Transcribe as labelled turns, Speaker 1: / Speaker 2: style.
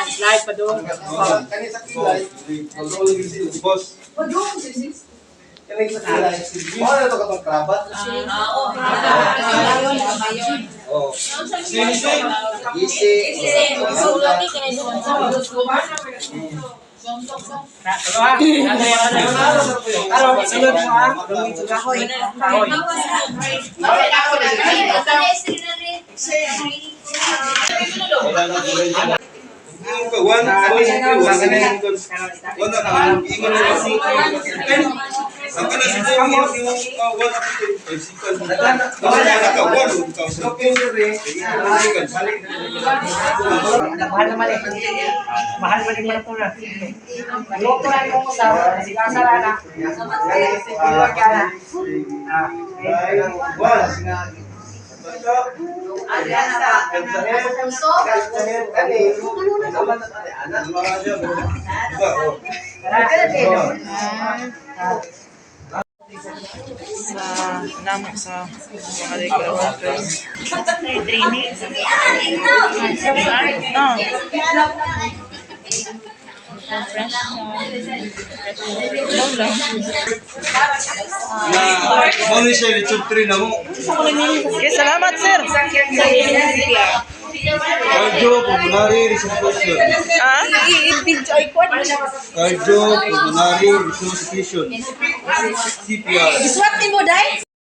Speaker 1: Slide pa doon.
Speaker 2: Kanisa kilay. Boss. Kanisa kilay. Ano ito katong krabat? Oh. Isi.
Speaker 1: Sunod mo ah. Kahoy. Mahal naman eh. Mahal pa rin ito na. Loko na yung usawa. Sikasara na. Iwan ka na.
Speaker 3: Sa mga regular workers. Training.
Speaker 2: Ano siya lechon 3 na mo?
Speaker 3: Okay, salamat sir.
Speaker 2: Cardio, pulmonary resuscitation. Cardio, pulmonary resuscitation. CPR.
Speaker 4: Iswat ni mo, Day?